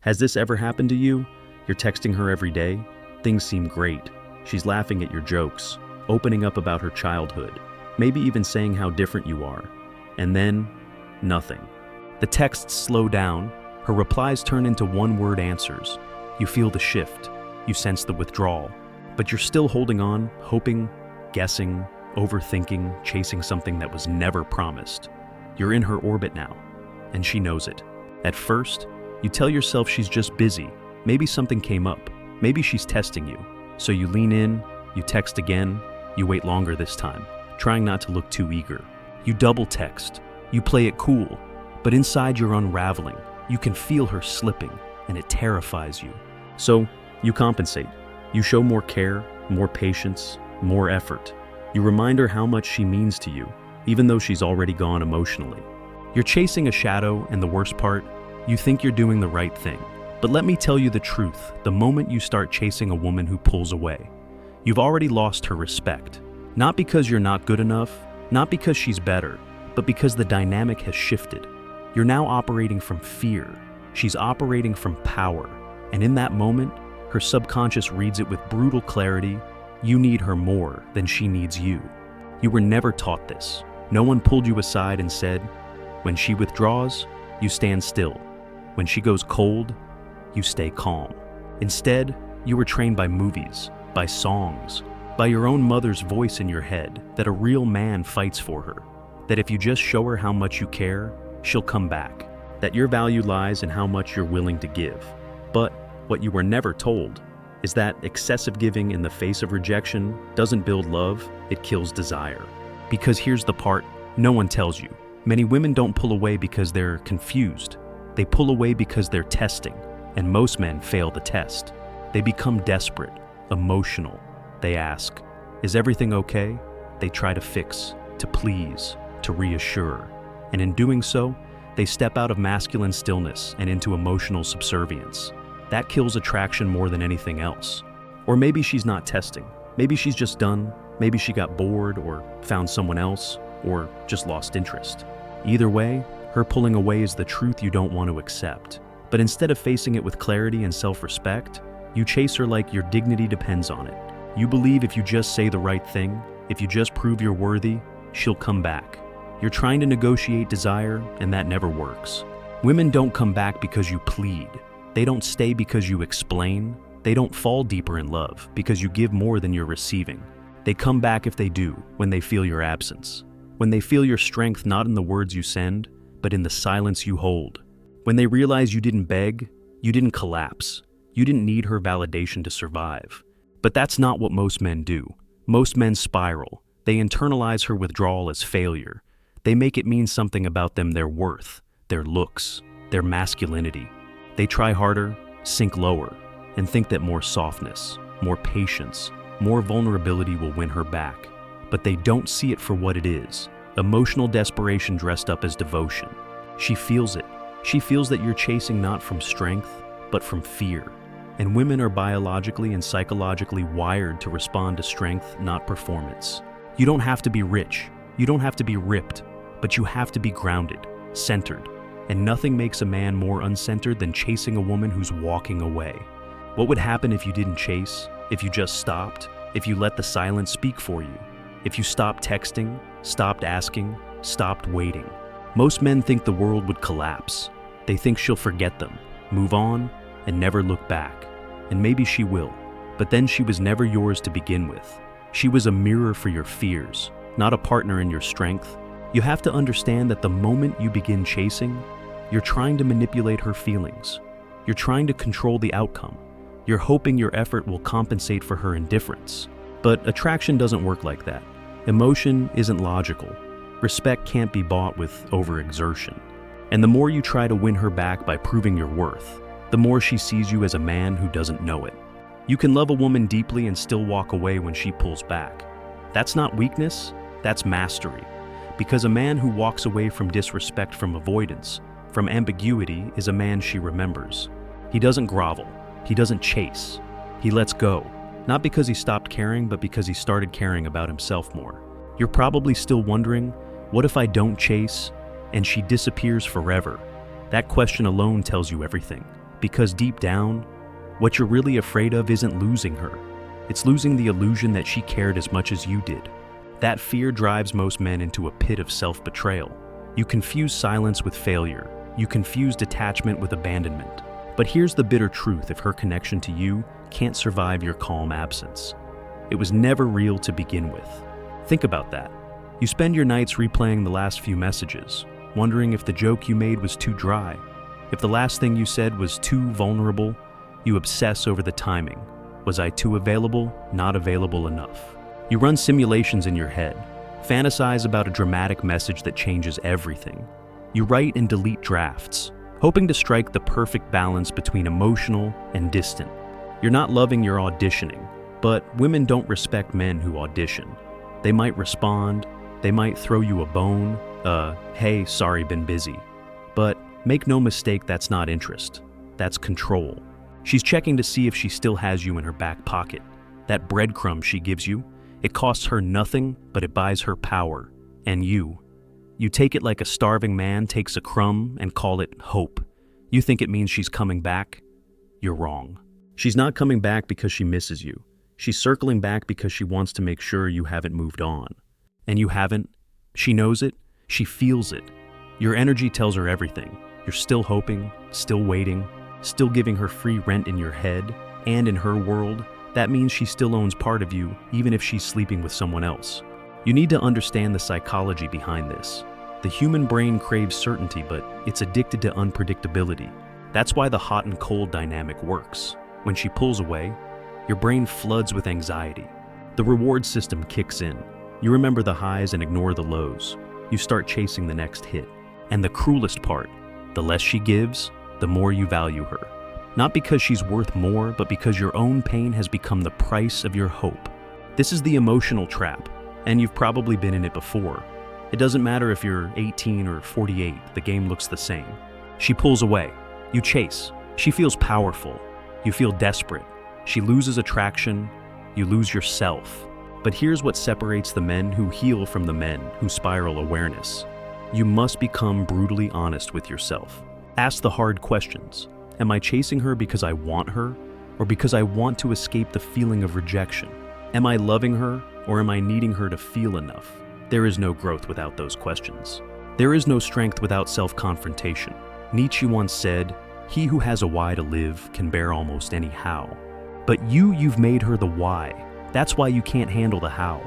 Has this ever happened to you? You're texting her every day. Things seem great. She's laughing at your jokes, opening up about her childhood, maybe even saying how different you are. And then, nothing. The texts slow down. Her replies turn into one-word answers. You feel the shift. You sense the withdrawal. But you're still holding on, hoping, guessing, overthinking, chasing something that was never promised. You're in her orbit now, and she knows it. At first, you tell yourself she's just busy. Maybe something came up. Maybe she's testing you. So you lean in, you text again, you wait longer this time, trying not to look too eager. You double text. You play it cool. But inside you're unraveling. You can feel her slipping, and it terrifies you. So you compensate. You show more care, more patience, more effort. You remind her how much she means to you, even though she's already gone emotionally. You're chasing a shadow, and the worst part, you think you're doing the right thing. But let me tell you the truth, the moment you start chasing a woman who pulls away, you've already lost her respect. Not because you're not good enough, not because she's better, but because the dynamic has shifted. You're now operating from fear. She's operating from power. And in that moment, her subconscious reads it with brutal clarity. You need her more than she needs you. You were never taught this. No one pulled you aside and said, when she withdraws, you stand still. When she goes cold, you stay calm. Instead, you were trained by movies, by songs, by your own mother's voice in your head that a real man fights for her, that if you just show her how much you care, she'll come back, that your value lies in how much you're willing to give. But what you were never told is that excessive giving in the face of rejection doesn't build love, it kills desire. Because here's the part no one tells you. Many women don't pull away because they're confused. They pull away because they're testing, and most men fail the test. They become desperate, emotional. They ask, is everything okay? They try to fix, to please, to reassure. And in doing so, they step out of masculine stillness and into emotional subservience. That kills attraction more than anything else. Or maybe she's not testing. Maybe she's just done. Maybe she got bored or found someone else or just lost interest. Either way, her pulling away is the truth you don't want to accept. But instead of facing it with clarity and self-respect, you chase her like your dignity depends on it. You believe if you just say the right thing, if you just prove you're worthy, she'll come back. You're trying to negotiate desire, and that never works. Women don't come back because you plead. They don't stay because you explain. They don't fall deeper in love because you give more than you're receiving. They come back if they do, when they feel your absence. When they feel your strength not in the words you send, but in the silence you hold. When they realize you didn't beg, you didn't collapse. You didn't need her validation to survive. But that's not what most men do. Most men spiral. They internalize her withdrawal as failure. They make it mean something about them, their worth, their looks, their masculinity. They try harder, sink lower, and think that more softness, more patience, more vulnerability will win her back. But they don't see it for what it is, emotional desperation dressed up as devotion. She feels it. She feels that you're chasing not from strength, but from fear. And women are biologically and psychologically wired to respond to strength, not performance. You don't have to be rich. You don't have to be ripped, but you have to be grounded, centered. And nothing makes a man more uncentered than chasing a woman who's walking away. What would happen if you didn't chase? If you just stopped? If you let the silence speak for you? If you stopped texting, stopped asking, stopped waiting? Most men think the world would collapse. They think she'll forget them, move on, and never look back. And maybe she will, but then she was never yours to begin with. She was a mirror for your fears, not a partner in your strength. You have to understand that the moment you begin chasing, you're trying to manipulate her feelings. You're trying to control the outcome. You're hoping your effort will compensate for her indifference. But attraction doesn't work like that. Emotion isn't logical. Respect can't be bought with overexertion. And the more you try to win her back by proving your worth, the more she sees you as a man who doesn't know it. You can love a woman deeply and still walk away when she pulls back. That's not weakness, that's mastery. Because a man who walks away from disrespect, from avoidance, from ambiguity is a man she remembers. He doesn't grovel. He doesn't chase. He lets go. Not because he stopped caring, but because he started caring about himself more. You're probably still wondering, what if I don't chase and she disappears forever? That question alone tells you everything. Because deep down, what you're really afraid of isn't losing her. It's losing the illusion that she cared as much as you did. That fear drives most men into a pit of self-betrayal. You confuse silence with failure. You confuse detachment with abandonment. But here's the bitter truth: if her connection to you can't survive your calm absence, it was never real to begin with. Think about that. You spend your nights replaying the last few messages, wondering if the joke you made was too dry. If the last thing you said was too vulnerable, you obsess over the timing. Was I too available? Not available enough. You run simulations in your head, fantasize about a dramatic message that changes everything. You write and delete drafts, hoping to strike the perfect balance between emotional and distant. You're not loving your auditioning, but women don't respect men who audition. They might respond, they might throw you a bone, hey, sorry, been busy. But make no mistake, that's not interest. That's control. She's checking to see if she still has you in her back pocket. That breadcrumb she gives you, it costs her nothing, but it buys her power. And you take it like a starving man takes a crumb and call it hope. You think it means she's coming back? You're wrong. She's not coming back because she misses you. She's circling back because she wants to make sure you haven't moved on. And you haven't. She knows it. She feels it. Your energy tells her everything. You're still hoping, still waiting, still giving her free rent in your head and in her world. That means she still owns part of you, even if she's sleeping with someone else. You need to understand the psychology behind this. The human brain craves certainty, but it's addicted to unpredictability. That's why the hot and cold dynamic works. When she pulls away, your brain floods with anxiety. The reward system kicks in. You remember the highs and ignore the lows. You start chasing the next hit. And the cruelest part, the less she gives, the more you value her. Not because she's worth more, but because your own pain has become the price of your hope. This is the emotional trap, and you've probably been in it before. It doesn't matter if you're 18 or 48, the game looks the same. She pulls away. You chase. She feels powerful. You feel desperate. She loses attraction. You lose yourself. But here's what separates the men who heal from the men who spiral awareness. You must become brutally honest with yourself. Ask the hard questions. Am I chasing her because I want her, or because I want to escape the feeling of rejection? Am I loving her, or am I needing her to feel enough? There is no growth without those questions. There is no strength without self-confrontation. Nietzsche once said, "He who has a why to live can bear almost any how." But you've made her the why. That's why you can't handle the how.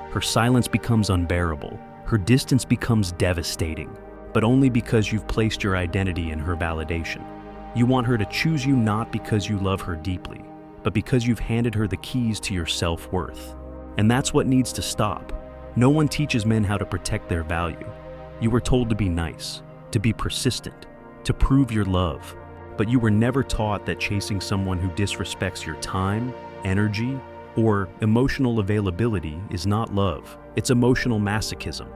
Her silence becomes unbearable. Her distance becomes devastating. But only because you've placed your identity in her validation. You want her to choose you not because you love her deeply, but because you've handed her the keys to your self-worth. And that's what needs to stop. No one teaches men how to protect their value. You were told to be nice, to be persistent, to prove your love. But you were never taught that chasing someone who disrespects your time, energy, or emotional availability is not love. It's emotional masochism.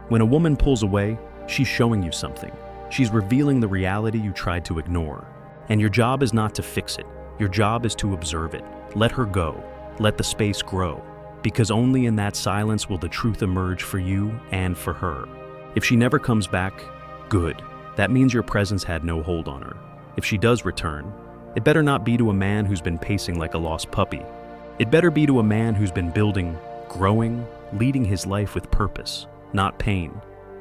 When a woman pulls away, she's showing you something. She's revealing the reality you tried to ignore. And your job is not to fix it. Your job is to observe it. Let her go. Let the space grow. Because only in that silence will the truth emerge for you and for her. If she never comes back, good. That means your presence had no hold on her. If she does return, it better not be to a man who's been pacing like a lost puppy. It better be to a man who's been building, growing, leading his life with purpose, not pain.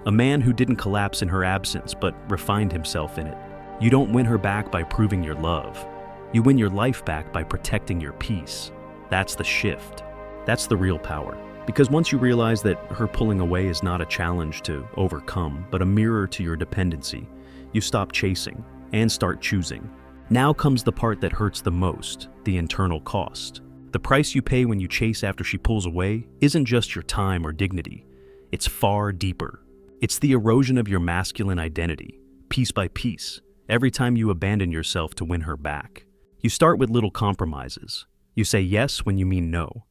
A man who didn't collapse in her absence, but refined himself in it. You don't win her back by proving your love. You win your life back by protecting your peace. That's the shift. That's the real power. Because once you realize that her pulling away is not a challenge to overcome, but a mirror to your dependency, you stop chasing and start choosing. Now comes the part that hurts the most, the internal cost. The price you pay when you chase after she pulls away isn't just your time or dignity. It's far deeper. It's the erosion of your masculine identity, piece by piece, every time you abandon yourself to win her back. You start with little compromises. You say yes when you mean no.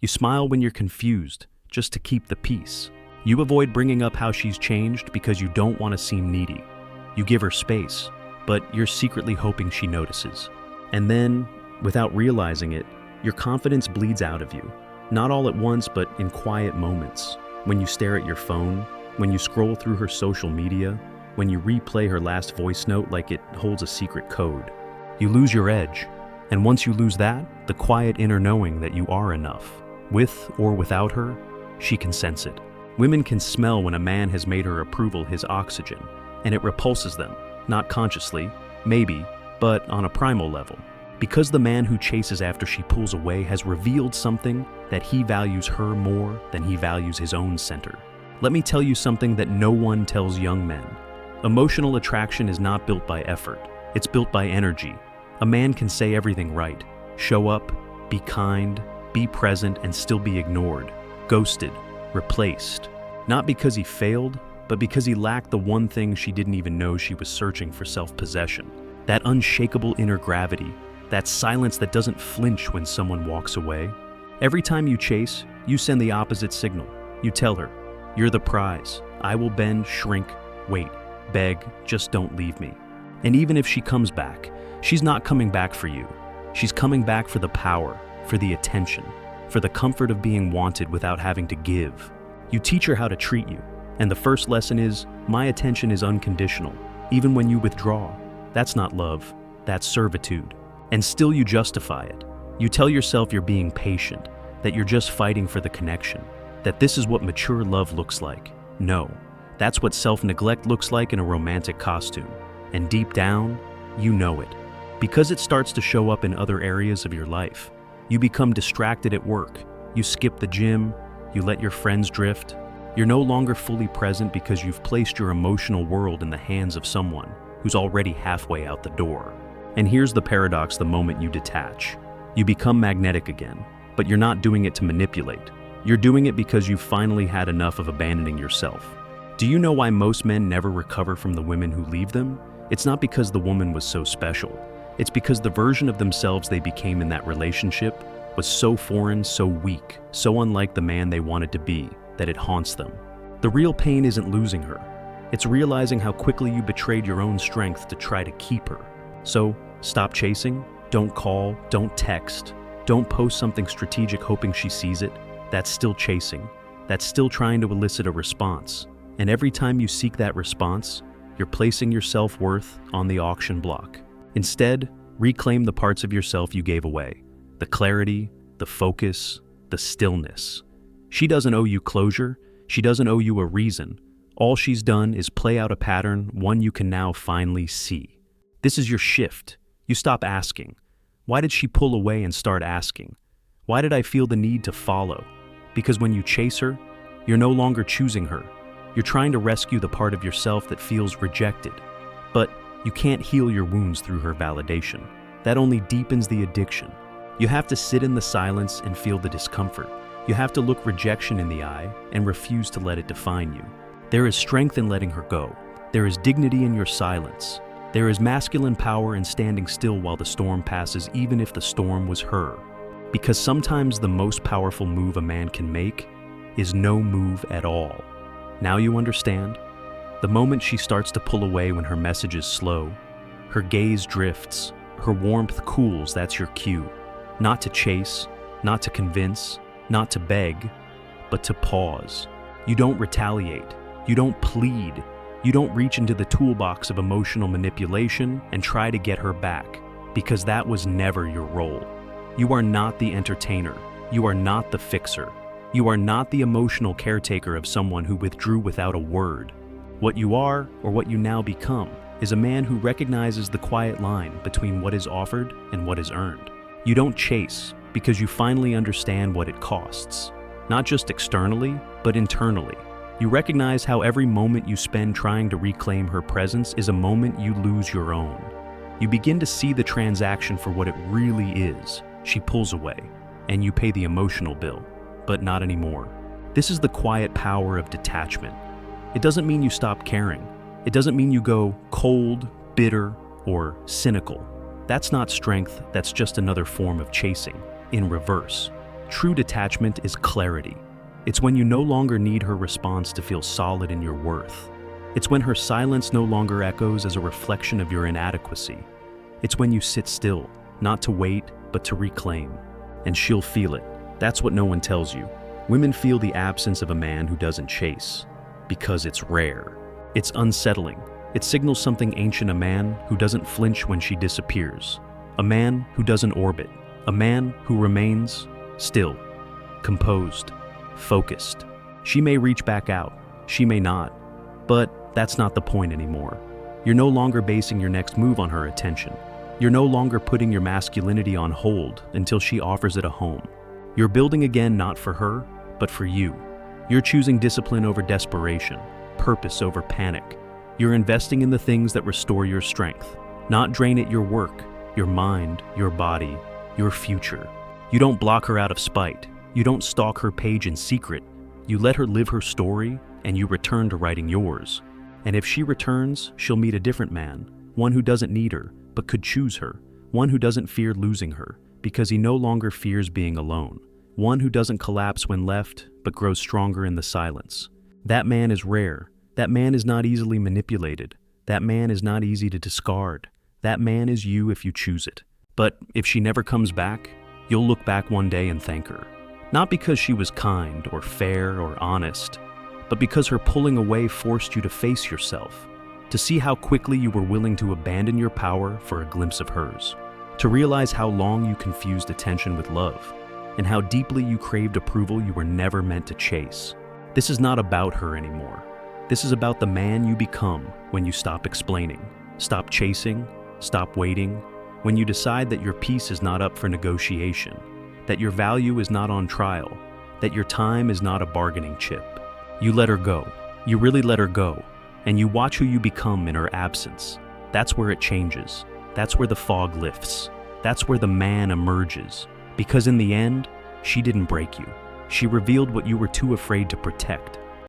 You smile when you're confused, just to keep the peace. You avoid bringing up how she's changed because you don't want to seem needy. You give her space, but you're secretly hoping she notices. And then, without realizing it, your confidence bleeds out of you. Not all at once, but in quiet moments. When you stare at your phone, when you scroll through her social media, when you replay her last voice note like it holds a secret code. You lose your edge. And once you lose that, the quiet inner knowing that you are enough. With or without her, she can sense it. Women can smell when a man has made her approval his oxygen, and it repulses them, not consciously, maybe, but on a primal level. Because the man who chases after she pulls away has revealed something that he values her more than he values his own center. Let me tell you something that no one tells young men. Emotional attraction is not built by effort, it's built by energy. A man can say everything right, show up, be kind, be present, and still be ignored, ghosted, replaced. Not because he failed, but because he lacked the one thing she didn't even know she was searching for: self-possession. That unshakable inner gravity, that silence that doesn't flinch when someone walks away. Every time you chase, you send the opposite signal. You tell her, "You're the prize. I will bend, shrink, wait, beg, just don't leave me." And even if she comes back, she's not coming back for you. She's coming back for the power, for the attention, for the comfort of being wanted without having to give. You teach her how to treat you, and the first lesson is, my attention is unconditional, even when you withdraw. That's not love, that's servitude. And still you justify it. You tell yourself you're being patient, that you're just fighting for the connection, that this is what mature love looks like. No, that's what self-neglect looks like in a romantic costume. And deep down, you know it. Because it starts to show up in other areas of your life. You become distracted at work. You skip the gym. You let your friends drift. You're no longer fully present because you've placed your emotional world in the hands of someone who's already halfway out the door. And here's the paradox: the moment you detach, you become magnetic again, but you're not doing it to manipulate. You're doing it because you've finally had enough of abandoning yourself. Do you know why most men never recover from the women who leave them? It's not because the woman was so special. It's because the version of themselves they became in that relationship was so foreign, so weak, so unlike the man they wanted to be, that it haunts them. The real pain isn't losing her. It's realizing how quickly you betrayed your own strength to try to keep her. So, stop chasing, don't call, don't text, don't post something strategic hoping she sees it. That's still chasing. That's still trying to elicit a response. And every time you seek that response, you're placing your self-worth on the auction block. Instead, reclaim the parts of yourself you gave away. The clarity, the focus, the stillness. She doesn't owe you closure. She doesn't owe you a reason. All she's done is play out a pattern, one you can now finally see. This is your shift. You stop asking, why did she pull away, and start asking, why did I feel the need to follow? Because when you chase her, you're no longer choosing her. You're trying to rescue the part of yourself that feels rejected. But you can't heal your wounds through her validation. That only deepens the addiction. You have to sit in the silence and feel the discomfort. You have to look rejection in the eye and refuse to let it define you. There is strength in letting her go. There is dignity in your silence. There is masculine power in standing still while the storm passes, even if the storm was her. Because sometimes the most powerful move a man can make is no move at all. Now you understand? The moment she starts to pull away when her message is slow, her gaze drifts, her warmth cools, that's your cue. Not to chase, not to convince, not to beg, but to pause. You don't retaliate. You don't plead. You don't reach into the toolbox of emotional manipulation and try to get her back, because that was never your role. You are not the entertainer. You are not the fixer. You are not the emotional caretaker of someone who withdrew without a word. What you are, or what you now become, is a man who recognizes the quiet line between what is offered and what is earned. You don't chase because you finally understand what it costs, not just externally, but internally. You recognize how every moment you spend trying to reclaim her presence is a moment you lose your own. You begin to see the transaction for what it really is. She pulls away, and you pay the emotional bill, but not anymore. This is the quiet power of detachment. It doesn't mean you stop caring. It doesn't mean you go cold, bitter, or cynical. That's not strength, that's just another form of chasing, in reverse. True detachment is clarity. It's when you no longer need her response to feel solid in your worth. It's when her silence no longer echoes as a reflection of your inadequacy. It's when you sit still, not to wait, but to reclaim. And she'll feel it. That's what no one tells you. Women feel the absence of a man who doesn't chase, because it's rare. It's unsettling. It signals something ancient: a man who doesn't flinch when she disappears, a man who doesn't orbit, a man who remains still, composed, focused. She may reach back out, she may not, but that's not the point anymore. You're no longer basing your next move on her attention. You're no longer putting your masculinity on hold until she offers it a home. You're building again, not for her, but for you. You're choosing discipline over desperation, purpose over panic. You're investing in the things that restore your strength, not drain it: your work, your mind, your body, your future. You don't block her out of spite. You don't stalk her page in secret. You let her live her story, and you return to writing yours. And if she returns, she'll meet a different man, one who doesn't need her, but could choose her, one who doesn't fear losing her, because he no longer fears being alone, one who doesn't collapse when left, but grows stronger in the silence. That man is rare. That man is not easily manipulated. That man is not easy to discard. That man is you if you choose it. But if she never comes back, you'll look back one day and thank her. Not because she was kind or fair or honest, but because her pulling away forced you to face yourself, to see how quickly you were willing to abandon your power for a glimpse of hers, to realize how long you confused attention with love, and how deeply you craved approval you were never meant to chase. This is not about her anymore. This is about the man you become when you stop explaining, stop chasing, stop waiting, when you decide that your peace is not up for negotiation, that your value is not on trial, that your time is not a bargaining chip. You let her go. You really let her go. And you watch who you become in her absence. That's where it changes. That's where the fog lifts. That's where the man emerges. Because in the end, she didn't break you. She revealed what you were too afraid to protect.